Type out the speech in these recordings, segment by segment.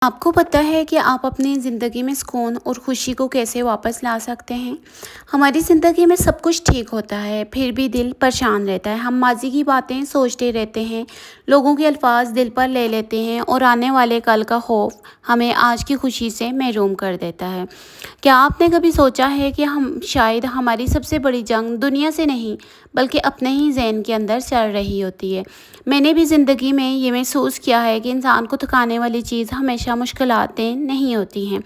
आपको पता है कि आप अपनी ज़िंदगी में सुकून और खुशी को कैसे वापस ला सकते हैं? हमारी ज़िंदगी में सब कुछ ठीक होता है, फिर भी दिल परेशान रहता है। हम माज़ी की बातें सोचते रहते हैं, लोगों के अल्फाज दिल पर ले लेते हैं और आने वाले कल का खौफ हमें आज की खुशी से महरूम कर देता है। क्या आपने कभी सोचा है कि हम शायद हमारी सबसे बड़ी जंग दुनिया से नहीं, बल्कि अपने ही ज़हन के अंदर चल रही होती है? मैंने भी ज़िंदगी में ये महसूस किया है कि इंसान को थकाने वाली चीज़ हमेशा मुश्किलातें नहीं होती हैं,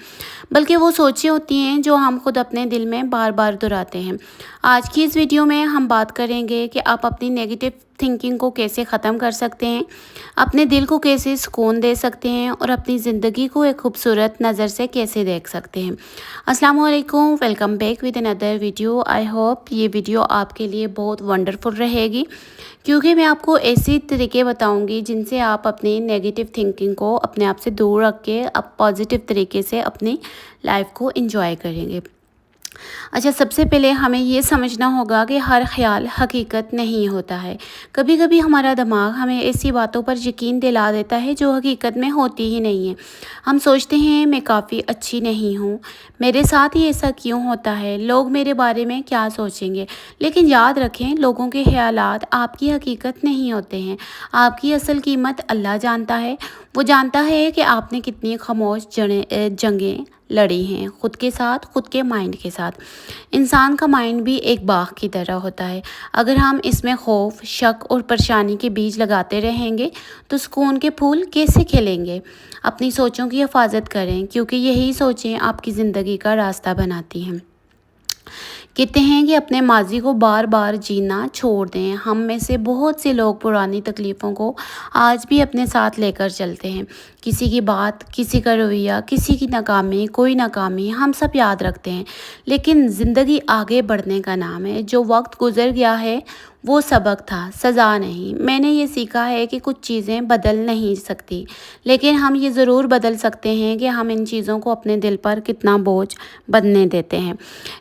बल्कि वो सोचें होती हैं जो हम खुद अपने दिल में बार बार दोहराते हैं। आज की इस वीडियो में हम बात करेंगे कि आप अपनी नेगेटिव थिंकिंग को कैसे ख़त्म कर सकते हैं, अपने दिल को कैसे सुकून दे सकते हैं और अपनी ज़िंदगी को एक खूबसूरत नज़र से कैसे देख सकते हैं। अस्सलाम वालेकुम, welcome back with another video. I hope ये वीडियो आपके लिए बहुत वंडरफुल रहेगी, क्योंकि मैं आपको ऐसे तरीके बताऊंगी जिनसे आप अपनी नेगेटिव थिंकिंग को अपने आप से दूर रख के अब पॉजिटिव तरीके से अपनी लाइफ को एंजॉय करेंगे। अच्छा, सबसे पहले हमें ये समझना होगा कि हर ख्याल हकीकत नहीं होता है। कभी कभी हमारा दिमाग हमें ऐसी बातों पर यकीन दिला देता है जो हकीकत में होती ही नहीं है। हम सोचते हैं मैं काफ़ी अच्छी नहीं हूँ, मेरे साथ ही ऐसा क्यों होता है, लोग मेरे बारे में क्या सोचेंगे। लेकिन याद रखें, लोगों के ख्यालात आपकी हकीकत नहीं होते हैं। आपकी असल कीमत अल्लाह जानता है। वो जानता है कि आपने कितनी खामोश जंगें लड़ी हैं, खुद के साथ, खुद के माइंड के साथ। इंसान का माइंड भी एक बाग की तरह होता है। अगर हम इसमें खौफ, शक और परेशानी के बीज लगाते रहेंगे तो सुकून के फूल कैसे खिलेंगे। अपनी सोचों की हिफाजत करें, क्योंकि यही सोचें आपकी ज़िंदगी का रास्ता बनाती हैं। कहते हैं कि अपने माजी को बार बार जीना छोड़ दें। हम में से बहुत से लोग पुरानी तकलीफ़ों को आज भी अपने साथ लेकर चलते हैं। किसी की बात, किसी का रवैया, किसी की नाकामी, कोई नाकामी हम सब याद रखते हैं। लेकिन ज़िंदगी आगे बढ़ने का नाम है। जो वक्त गुजर गया है वो सबक था, सज़ा नहीं। मैंने ये सीखा है कि कुछ चीज़ें बदल नहीं सकती, लेकिन हम ये ज़रूर बदल सकते हैं कि हम इन चीज़ों को अपने दिल पर कितना बोझ बनने देते हैं।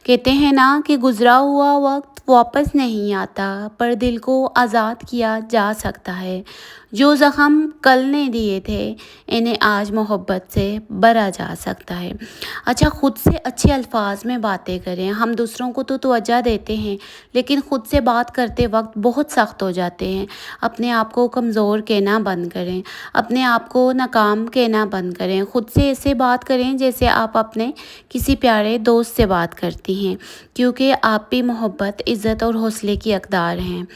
कहते हैं ना कि गुज़रा हुआ वक्त वापस नहीं आता, पर दिल को आज़ाद किया जा सकता है। जो ज़ख्म कल ने दिए थे, इन्हें आज मोहब्बत से भरा जा सकता है। अच्छा, खुद से अच्छे अल्फाज में बातें करें। हम दूसरों को तो तवज्जो देते हैं, लेकिन ख़ुद से बात करते वक्त बहुत सख्त हो जाते हैं। अपने आप को कमज़ोर कहना बंद करें, अपने आप को नाकाम कहना बंद करें। ख़ुद से ऐसे बात करें जैसे आप अपने किसी प्यारे दोस्त से बात करती हैं, क्योंकि आप भी मोहब्बत, इज़्ज़त और हौसले की हकदार हैं।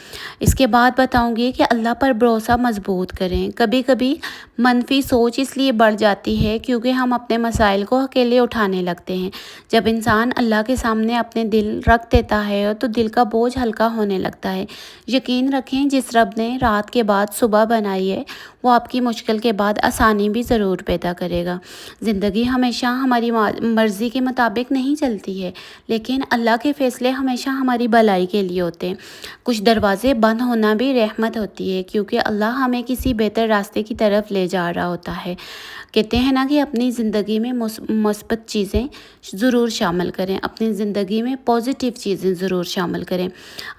इसके बाद बताऊंगी कि अल्लाह पर भरोसा मजबूत करें। कभी कभी मनफी सोच इसलिए बढ़ जाती है क्योंकि हम अपने मसाइल को अकेले उठाने लगते हैं। जब इंसान अल्लाह के सामने अपने दिल रख देता है तो दिल का बोझ हल्का होने लगता है। यकीन रखें, जिस रब ने रात के बाद सुबह बनाई है, वो आपकी मुश्किल के बाद आसानी भी ज़रूर पैदा करेगा। ज़िंदगी हमेशा हमारी मर्ज़ी के मुताबिक नहीं चलती है, लेकिन अल्लाह के फ़ैसले हमेशा हमारी भलाई के लिए होते हैं। कुछ दरवाज़े बंद होना भी रहमत होती है, क्योंकि अल्लाह हमें किसी बेहतर रास्ते की तरफ ले जा रहा होता है। कहते हैं ना कि अपनी ज़िंदगी में मुस्बत चीज़ें ज़रूर शामिल करें, अपनी ज़िंदगी में पॉजिटिव चीज़ें ज़रूर शामिल करें।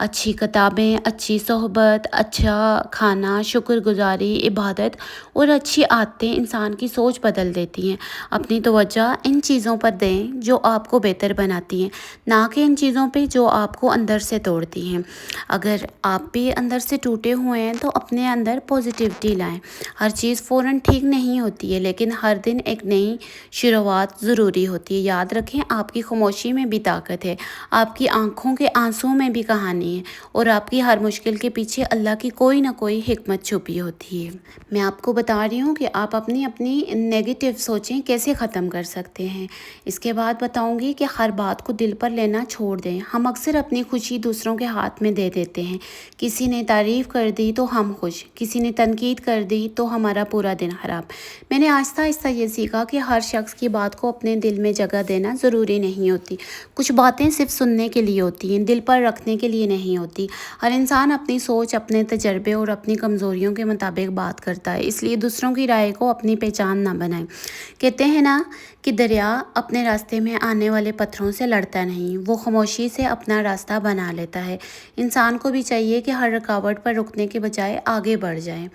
अच्छी किताबें, अच्छी सोहबत, अच्छा खाना, शुक्रगुजारी, इबादत और अच्छी आदतें इंसान की सोच बदल देती हैं। अपनी तवज्जो इन चीज़ों पर दें जो आपको बेहतर बनाती हैं, ना कि इन चीज़ों पे जो आपको अंदर से तोड़ती हैं। अगर आप भी अंदर से टूटे हुए हैं तो अपने अंदर पॉजिटिविटी लाएं। हर चीज़ फ़ौरन ठीक नहीं होती है, लेकिन हर दिन एक नई शुरुआत ज़रूरी होती है। याद रखें, आपकी खामोशी में भी ताकत है, आपकी आंखों के आंसुओं में भी कहानी है, और आपकी हर मुश्किल के पीछे अल्लाह की कोई ना कोई हिकमत छुपी होती है। मैं आपको बता रही हूँ कि आप अपनी अपनी नेगेटिव सोचें कैसे ख़त्म कर सकते हैं। इसके बाद बताऊँगी कि हर बात को दिल पर लेना छोड़ दें। हम अक्सर अपनी खुशी दूसरों के हाथ में दे देते हैं। किसी ने तारीफ़ कर दी तो हम खुश, किसी ने तनकीद कर दी तो हमारा पूरा दिन ख़राब। मैंने आहिस्ता आहिस्ता ये सीखा कि हर शख्स की बात को अपने दिल में जगह देना ज़रूरी नहीं होती। कुछ बातें सिर्फ सुनने के लिए होती हैं, दिल पर रखने के लिए नहीं होती। हर इंसान अपनी सोच, अपने तजर्बे और अपनी कमज़ोरियों के मुताबिक बात करता है, इसलिए दूसरों की राय को अपनी पहचान ना बनाएं। कहते हैं ना कि दरिया अपने रास्ते में आने वाले पत्थरों से लड़ता नहीं, वो खामोशी से अपना रास्ता बना लेता है। इंसान को भी चाहिए कि हर रुकावट पर रुकने के बजाय आगे बढ़ जाए।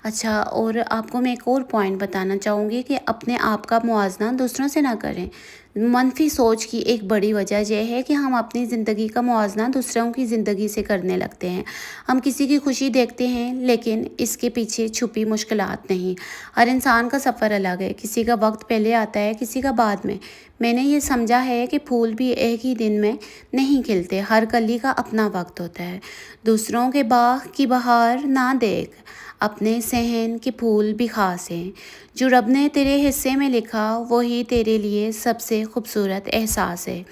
اچھا، اور آپ کو میں ایک اور پوائنٹ بتانا چاہوں گی کہ اپنے آپ کا موازنہ دوسروں سے نہ کریں۔ منفی سوچ کی ایک بڑی وجہ یہ ہے کہ ہم اپنی زندگی کا موازنہ دوسروں کی زندگی سے کرنے لگتے ہیں۔ ہم کسی کی خوشی دیکھتے ہیں لیکن اس کے پیچھے چھپی مشکلات نہیں۔ ہر انسان کا سفر الگ ہے، کسی کا وقت پہلے آتا ہے، کسی کا بعد میں نے یہ سمجھا ہے کہ پھول بھی ایک ہی دن میں نہیں کھلتے، ہر کلی کا اپنا وقت ہوتا ہے۔ دوسروں کے باغ کی بہار نہ دیکھ، اپنے صحن کے پھول بھی خاص ہیں۔ جو رب نے تیرے حصے میں لکھا وہی تیرے لیے سب سے خوبصورت احساس ہے۔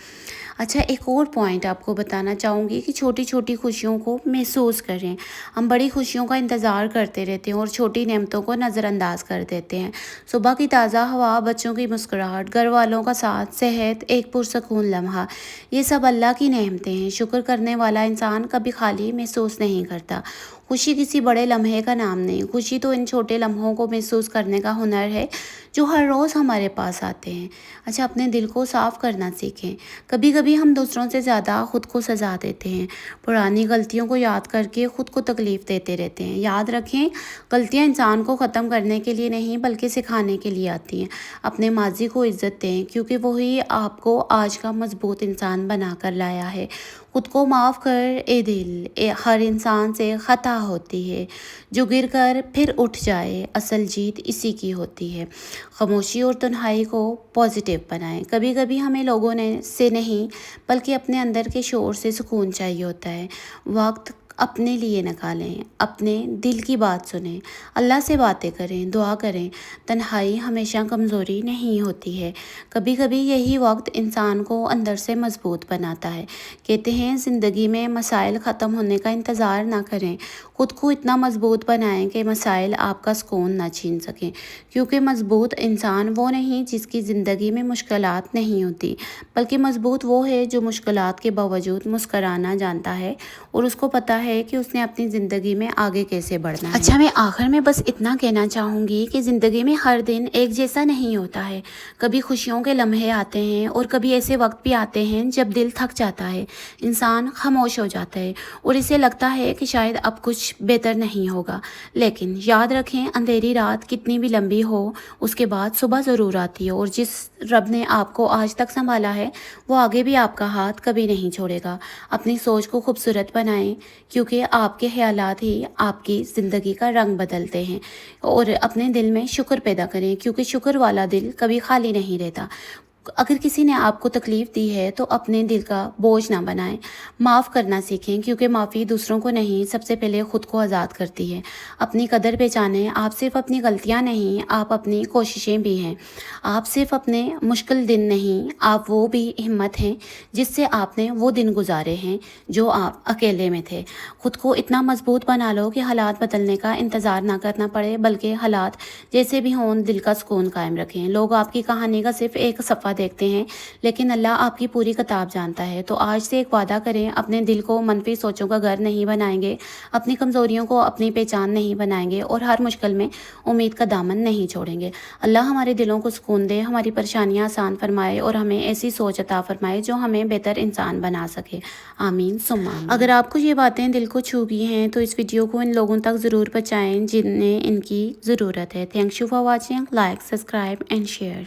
اچھا، ایک اور پوائنٹ آپ کو بتانا چاہوں گی کہ چھوٹی چھوٹی خوشیوں کو محسوس کریں۔ ہم بڑی خوشیوں کا انتظار کرتے رہتے ہیں اور چھوٹی نعمتوں کو نظر انداز کر دیتے ہیں۔ صبح کی تازہ ہوا، بچوں کی مسکراہٹ، گھر والوں کا ساتھ، صحت، ایک پرسکون لمحہ، یہ سب اللہ کی نعمتیں ہیں۔ شکر کرنے والا انسان کبھی خالی محسوس نہیں کرتا۔ خوشی کسی بڑے لمحے کا نام نہیں، خوشی تو ان چھوٹے لمحوں کو محسوس کرنے کا ہنر ہے جو ہر روز ہمارے پاس آتے ہیں۔ اچھا، اپنے دل کو صاف کرنا سیکھیں۔ کبھی کبھی ہم دوسروں سے زیادہ خود کو سزا دیتے ہیں، پرانی غلطیوں کو یاد کر کے خود کو تکلیف دیتے رہتے ہیں۔ یاد رکھیں، غلطیاں انسان کو ختم کرنے کے لیے نہیں بلکہ سکھانے کے لیے آتی ہیں۔ اپنے ماضی کو عزت دیں کیونکہ وہی آپ کو آج کا مضبوط انسان بنا کر لایا ہے۔ خود کو معاف کر اے دل، ہر انسان سے خطا ہوتی ہے، جو گر کر پھر اٹھ جائے اصل جیت اسی کی ہوتی ہے۔ خاموشی اور تنہائی کو پازیٹیو بنائیں۔ کبھی کبھی ہمیں لوگوں سے نہیں بلکہ اپنے اندر کے شور سے سکون چاہیے ہوتا ہے۔ وقت اپنے لیے نکالیں، اپنے دل کی بات سنیں، اللہ سے باتیں کریں، دعا کریں۔ تنہائی ہمیشہ کمزوری نہیں ہوتی ہے، کبھی کبھی یہی وقت انسان کو اندر سے مضبوط بناتا ہے۔ کہتے ہیں زندگی میں مسائل ختم ہونے کا انتظار نہ کریں، خود کو اتنا مضبوط بنائیں کہ مسائل آپ کا سکون نہ چھین سکیں، کیونکہ مضبوط انسان وہ نہیں جس کی زندگی میں مشکلات نہیں ہوتی، بلکہ مضبوط وہ ہے جو مشکلات کے باوجود مسکرانا جانتا ہے اور اس کو پتہ ہے کہ اس نے اپنی زندگی میں آگے کیسے بڑھنا ہے۔ اچھا، میں آخر میں بس اتنا کہنا چاہوں گی کہ زندگی میں ہر دن ایک جیسا نہیں ہوتا ہے۔ کبھی خوشیوں کے لمحے آتے ہیں اور کبھی ایسے وقت بھی آتے ہیں جب دل تھک جاتا ہے، انسان خاموش ہو جاتا ہے اور اسے لگتا ہے کہ شاید اب کچھ بہتر نہیں ہوگا۔ لیکن یاد رکھیں، اندھیری رات کتنی بھی لمبی ہو اس کے بعد صبح ضرور آتی ہے، اور جس رب نے آپ کو آج تک سنبھالا ہے وہ آگے بھی آپ کا ہاتھ کبھی نہیں چھوڑے گا۔ اپنی سوچ کو خوبصورت بنائیں کیونکہ آپ کے خیالات ہی آپ کی زندگی کا رنگ بدلتے ہیں، اور اپنے دل میں شکر پیدا کریں کیونکہ شکر والا دل کبھی خالی نہیں رہتا۔ اگر کسی نے آپ کو تکلیف دی ہے تو اپنے دل کا بوجھ نہ بنائیں، معاف کرنا سیکھیں کیونکہ معافی دوسروں کو نہیں سب سے پہلے خود کو آزاد کرتی ہے۔ اپنی قدر پہچانیں، آپ صرف اپنی غلطیاں نہیں، آپ اپنی کوششیں بھی ہیں۔ آپ صرف اپنے مشکل دن نہیں، آپ وہ بھی ہمت ہیں جس سے آپ نے وہ دن گزارے ہیں جو آپ اکیلے میں تھے۔ خود کو اتنا مضبوط بنا لو کہ حالات بدلنے کا انتظار نہ کرنا پڑے، بلکہ حالات جیسے بھی ہوں دل کا سکون قائم رکھیں۔ لوگ آپ کی کہانی کا صرف ایک صفحہ دیکھتے ہیں لیکن اللہ آپ کی پوری کتاب جانتا ہے۔ تو آج سے ایک وعدہ کریں، اپنے دل کو منفی سوچوں کا گھر نہیں بنائیں گے، اپنی کمزوریوں کو اپنی پہچان نہیں بنائیں گے اور ہر مشکل میں امید کا دامن نہیں چھوڑیں گے۔ اللہ ہمارے دلوں کو سکون دے، ہماری پریشانیاں آسان فرمائے اور ہمیں ایسی سوچ عطا فرمائے جو ہمیں بہتر انسان بنا سکے۔ آمین ثم آمین۔ اگر آپ کو یہ باتیں دل کو چھو گئی ہیں تو اس ویڈیو کو ان لوگوں تک ضرور پہنچائیں جنہیں ان کی ضرورت ہے۔ Thank you for watching, like, subscribe and share.